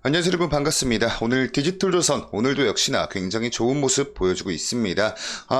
안녕하세요 여러분, 반갑습니다. 오늘 디지털조선, 오늘도 역시나 굉장히 좋은 모습 보여주고 있습니다.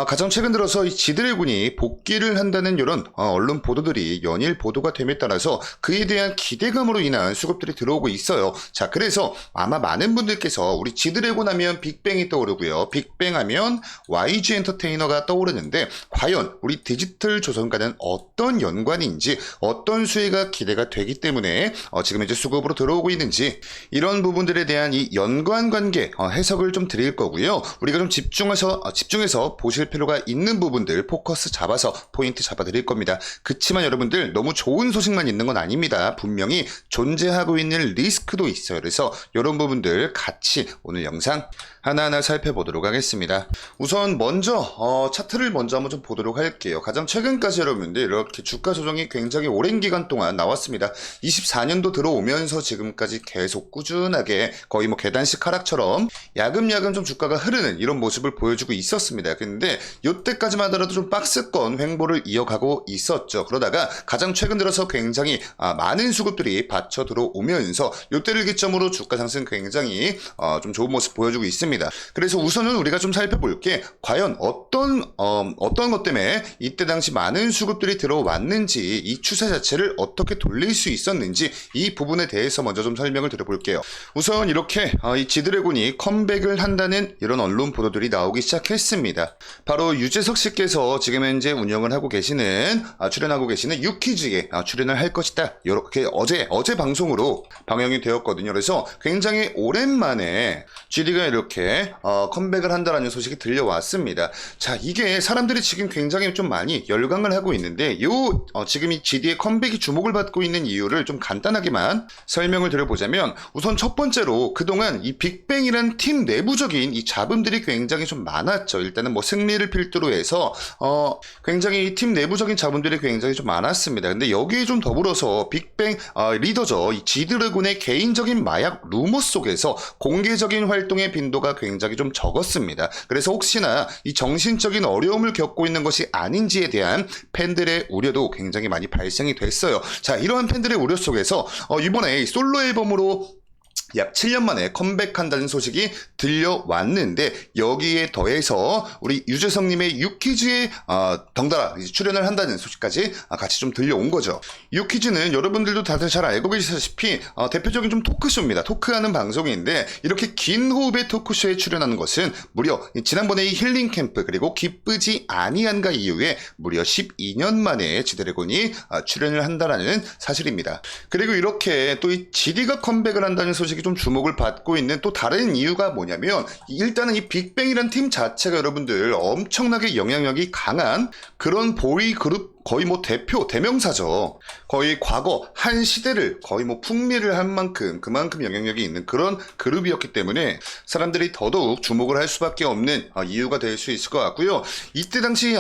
가장 최근 들어서 이 지드래곤이 복귀를 한다는 이런 언론 보도들이 연일 보도가 됨에 따라서 그에 대한 기대감으로 인한 수급들이 들어오고 있어요. 자, 그래서 아마 많은 분들께서 우리 지드래곤 하면 빅뱅이 떠오르고요, 빅뱅 하면 YG 엔터테이너가 떠오르는데 과연 우리 디지털조선과는 어떤 연관인지, 어떤 수혜가 기대가 되기 때문에 지금 이제 수급으로 들어오고 있는지, 이런 부분들에 대한 이 연관관계 해석을 좀 드릴 거고요. 우리가 좀 집중해서 보실 필요가 있는 부분들 포커스 잡아서 포인트 잡아 드릴 겁니다. 그치만 여러분들, 너무 좋은 소식만 있는 건 아닙니다. 분명히 존재하고 있는 리스크도 있어요. 그래서 이런 부분들 같이 오늘 영상 하나하나 살펴보도록 하겠습니다. 우선 먼저 차트를 먼저 한번 좀 보도록 할게요. 가장 최근까지 여러분들 이렇게 주가 조정이 굉장히 오랜 기간 동안 나왔습니다. 24년도 들어오면서 지금까지 계속 꾸준하게 거의 뭐 계단식 하락처럼 야금야금 좀 주가가 흐르는 이런 모습을 보여주고 있었습니다. 근데 이때까지만 하더라도 좀 박스권 횡보를 이어가고 있었죠. 그러다가 가장 최근 들어서 굉장히 많은 수급들이 받쳐 들어오면서 이때를 기점으로 주가 상승 굉장히 좀 좋은 모습 보여주고 있습니다. 그래서 우선은 우리가 좀 살펴볼 게, 과연 어떤 것 때문에 이때 당시 많은 수급들이 들어왔는지, 이 추세 자체를 어떻게 돌릴 수 있었는지, 이 부분에 대해서 먼저 좀 설명을 드려볼게요. 우선 이렇게 이 지드래곤이 컴백을 한다는 이런 언론 보도들이 나오기 시작했습니다. 바로 유재석 씨께서 지금 현재 운영을 하고 계시는 출연하고 계시는 유퀴즈에 출연을 할 것이다, 이렇게 어제 방송으로 방영이 되었거든요. 그래서 굉장히 오랜만에 GD가 이렇게 컴백을 한다라는 소식이 들려왔습니다. 자, 이게 사람들이 지금 굉장히 좀 많이 열광을 하고 있는데, 지금 이 GD의 컴백이 주목을 받고 있는 이유를 좀 간단하게만 설명을 드려보자면, 우선 첫 번째로 그동안 이 빅뱅이란 팀 내부적인 이 잡음들이 굉장히 좀 많았죠. 일단은 뭐 승리를 필두로 해서 굉장히 팀 내부적인 잡음들이 굉장히 좀 많았습니다. 근데 여기에 좀 더불어서 빅뱅 리더죠, 이 지드래곤의 개인적인 마약 루머 속에서 공개적인 활동의 빈도가 굉장히 좀 적었습니다. 그래서 혹시나 이 정신적인 어려움을 겪고 있는 것이 아닌지에 대한 팬들의 우려도 굉장히 많이 발생이 됐어요. 자, 이러한 팬들의 우려 속에서 이번에 솔로 앨범으로 약 7년 만에 컴백한다는 소식이 들려왔는데, 여기에 더해서 우리 유재석님의 유퀴즈에 덩달아 출연을 한다는 소식까지 같이 좀 들려온 거죠. 유퀴즈는 여러분들도 다들 잘 알고 계시다시피 대표적인 좀 토크쇼입니다. 토크하는 방송인데, 이렇게 긴 호흡의 토크쇼에 출연하는 것은 무려 지난번에 이 힐링 캠프 그리고 기쁘지 아니한가 이후에 무려 12년 만에 지드래곤이 출연을 한다라는 사실입니다. 그리고 이렇게 또 이 GD가 컴백을 한다는 소식이 좀 주목을 받고 있는 또 다른 이유가 뭐냐면, 일단은 이 빅뱅이라는 팀 자체가 여러분들 엄청나게 영향력이 강한 그런 보이 그룹, 거의 뭐 대명사죠. 거의 과거 한 시대를 거의 뭐 풍미를 한 만큼, 그만큼 영향력이 있는 그런 그룹이었기 때문에 사람들이 더더욱 주목을 할 수밖에 없는 이유가 될 수 있을 것 같고요. 이때 당시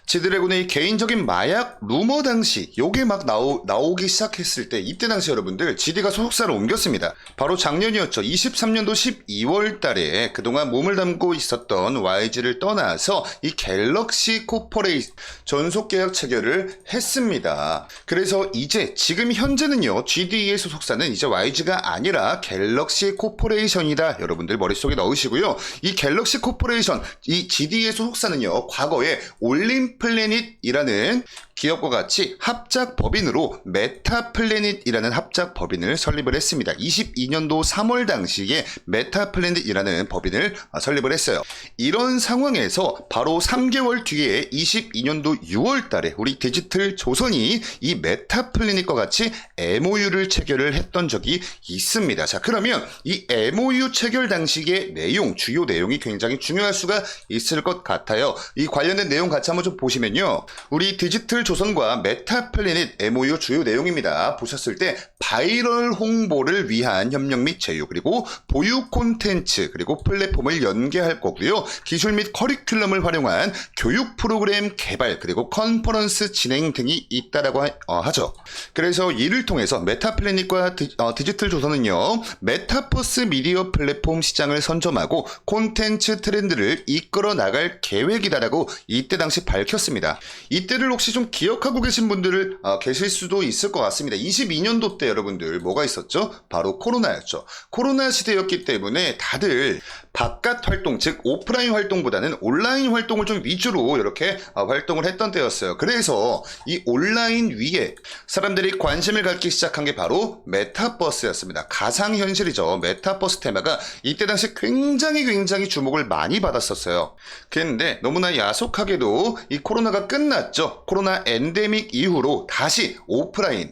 지드래곤의 개인적인 마약 루머 당시 요게 막 나오기 시작했을 때, 이때 당시 여러분들 GD가 소속사를 옮겼습니다. 바로 작년이었죠. 23년도 12월 달에 그동안 몸을 담고 있었던 YG를 떠나서 이 갤럭시 코퍼레이션 전속 계약 체결을 했습니다. 그래서 이제 지금 현재는요, GD의 소속사는 이제 YG가 아니라 갤럭시 코퍼레이션이다, 여러분들 머릿속에 넣으시고요. 이 갤럭시 코퍼레이션, 이 GD의 소속사는요, 과거에 올림플래닛이라는 기업과 같이 합작 법인으로 메타플래닛이라는 합작 법인을 설립을 했습니다. 22년도 3월 당시에 메타플래닛이라는 법인을 설립을 했어요. 이런 상황에서 바로 3개월 뒤에 22년도 6월 달에 우리 디지털 조선이 이 메타플래닛과 같이 MOU를 체결을 했던 적이 있습니다. 자, 그러면 이 MOU 체결 당시의 내용, 주요 내용이 굉장히 중요할 수가 있을 것 같아요. 이 관련된 내용 같이 한번 좀 보시면요, 우리 디지털 조선과 메타플래닛 MOU 주요 내용입니다. 보셨을 때 바이럴 홍보를 위한 협력 및 제휴, 그리고 보유 콘텐츠, 그리고 플랫폼을 연계할 거고요. 기술 및 커리큘럼을 활용한 교육 프로그램 개발, 그리고 컨퍼런스 진행 등이 있다라고 하죠. 그래서 이를 통해서 메타플래닛과 디지털 조선은요, 메타버스 미디어 플랫폼 시장을 선점하고 콘텐츠 트렌드를 이끌어 나갈 계획이다라고 이때 당시 밝혔습니다. 이때를 혹시 좀 기억하고 계신 분들 계실 수도 있을 것 같습니다. 22년도 때 여러분들 뭐가 있었죠? 바로 코로나였죠. 코로나 시대였기 때문에 다들 바깥 활동, 즉 오프라인 활동보다는 온라인 활동을 좀 위주로 이렇게 활동을 했던 때였어요. 그래서 이 온라인 위에 사람들이 관심을 갖기 시작한 게 바로 메타버스였습니다. 가상현실이죠. 메타버스 테마가 이때 당시 굉장히 주목을 많이 받았었어요. 그런데 너무나 야속하게도 이 코로나가 끝났죠. 코로나 엔데믹 이후로 다시 오프라인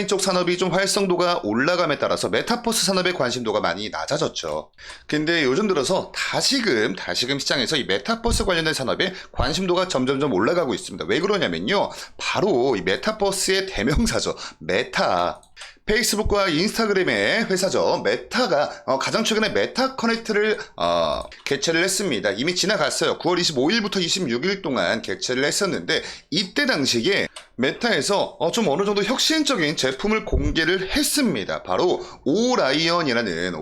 쪽 산업이 좀 활성도가 올라감에 따라서 메타버스 산업의 관심도가 많이 낮아졌죠. 근데 요즘 들어서 다시금 시장에서 이 메타버스 관련된 산업의 관심도가 점점점 올라가고 있습니다. 왜 그러냐면요. 바로 이 메타버스의 대명사죠. 메타. 페이스북과 인스타그램의 회사죠. 메타가 가장 최근에 메타 커넥트를 개최를 했습니다. 이미 지나갔어요. 9월 25일부터 26일 동안 개최를 했었는데 이때 당시에 메타에서 좀 어느 정도 혁신적인 제품을 공개를 했습니다. 바로 오라이언이라는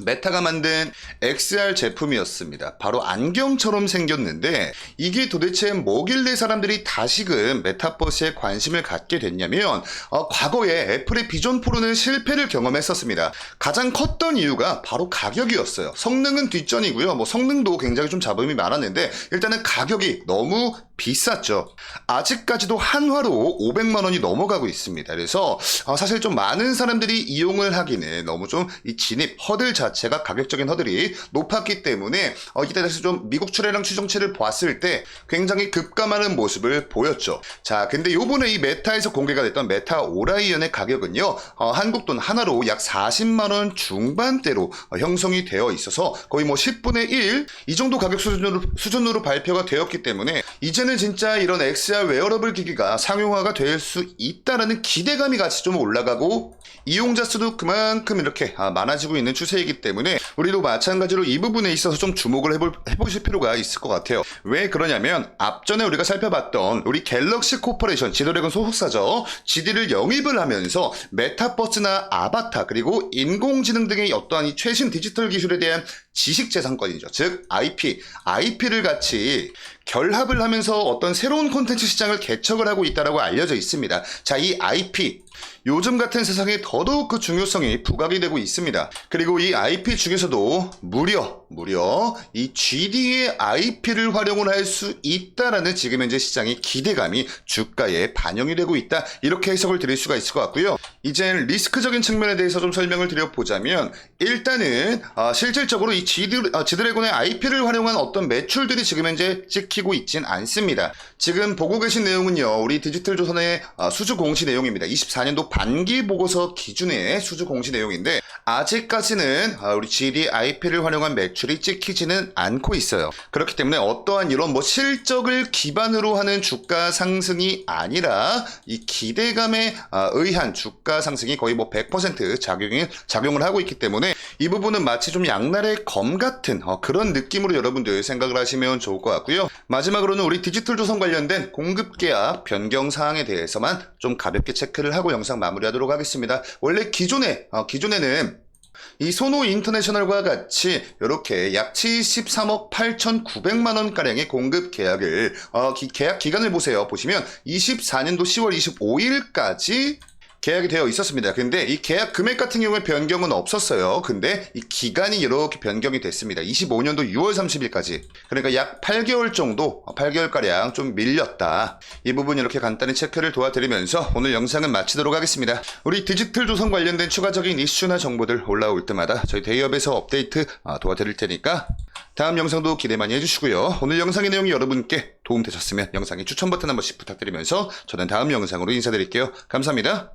메타가 만든 XR 제품이었습니다. 바로 안경처럼 생겼는데 이게 도대체 뭐길래 사람들이 다시금 메타버스에 관심을 갖게 됐냐면 과거에 애플의 비전 프로는 실패를 경험했었습니다. 가장 컸던 이유가 바로 가격이었어요. 성능은 뒷전이고요. 뭐 성능도 굉장히 좀 잡음이 많았는데 일단은 가격이 너무 비쌌죠. 아직까지도 한화로 500만 원이 넘어가고 있습니다. 그래서 사실 좀 많은 사람들이 이용을 하기는 너무 좀 이 진입 허들 자체가 가격적인 허들이 높았기 때문에 이때 다시 좀 미국 출애랑 추정치를 봤을 때 굉장히 급감하는 모습을 보였죠. 자, 근데 요번에 이 메타에서 공개가 됐던 메타 오라이언의 가격은요, 한국 돈 하나로 약 40만 원 중반대로 형성이 되어 있어서 거의 뭐 10분의 1 이 정도 가격 수준으로 발표가 되었기 때문에 이제는 진짜 이런 XR 웨어러블 기기가 상용화가 될 수 있다라는 기대감이 같이 좀 올라가고 이용자 수도 그만큼 이렇게 많아지고 있는 추세이기 때문에 우리도 마찬가지로 이 부분에 있어서 좀 주목을 해보실 필요가 있을 것 같아요. 왜 그러냐면 앞전에 우리가 살펴봤던 우리 갤럭시 코퍼레이션 지드래곤 소속사죠. GD를 영입을 하면서 메타버스나 아바타 그리고 인공지능 등의 어떠한 이 최신 디지털 기술에 대한 지식재산권이죠. 즉 IP를 같이 결합을 하면서 어떤 새로운 콘텐츠 시장을 개척을 하고 있다고 알려져 있습니다. 자, 이 IP 요즘 같은 세상에 더더욱 그 중요성이 부각이 되고 있습니다. 그리고 이 IP 중에서도 무려 이 GD의 IP를 활용을 할 수 있다라는 지금 현재 시장의 기대감이 주가에 반영이 되고 있다. 이렇게 해석을 드릴 수가 있을 것 같고요. 이제 리스크적인 측면에 대해서 좀 설명을 드려보자면 일단은 실질적으로 이 지드래곤의 IP를 활용한 어떤 매출들이 지금 현재 찍히고 있진 않습니다. 지금 보고 계신 내용은요. 우리 디지털조선의 수주 공시 내용입니다. 24년도 반기 보고서 기준의 수주 공시 내용인데 아직까지는 우리 GD IP를 활용한 매출이 찍히지는 않고 있어요. 그렇기 때문에 어떠한 이런 뭐 실적을 기반으로 하는 주가 상승이 아니라 이 기대감에 의한 주가 상승이 거의 뭐 100% 작용을 하고 있기 때문에 이 부분은 마치 좀 양날의 검 같은 그런 느낌으로 여러분들 생각을 하시면 좋을 것 같고요. 마지막으로는 우리 디지털조선 관련된 공급 계약 변경 사항에 대해서만 좀 가볍게 체크를 하고 영상 마무리하도록 하겠습니다. 원래 기존에는 이 소노 인터내셔널과 같이 이렇게 약 73억 8,900만 원가량의 공급 계약을 계약 기간을 보시면 24년도 10월 25일까지 계약이 되어 있었습니다. 근데 이 계약 금액 같은 경우에 변경은 없었어요. 근데 이 기간이 이렇게 변경이 됐습니다. 25년도 6월 30일까지. 그러니까 약 8개월 정도, 8개월가량 좀 밀렸다. 이 부분 이렇게 간단히 체크를 도와드리면서 오늘 영상은 마치도록 하겠습니다. 우리 디지털조선 관련된 추가적인 이슈나 정보들 올라올 때마다 저희 대기업에서 업데이트 도와드릴 테니까 다음 영상도 기대 많이 해주시고요. 오늘 영상의 내용이 여러분께 도움되셨으면 영상의 추천 버튼 한 번씩 부탁드리면서 저는 다음 영상으로 인사드릴게요. 감사합니다.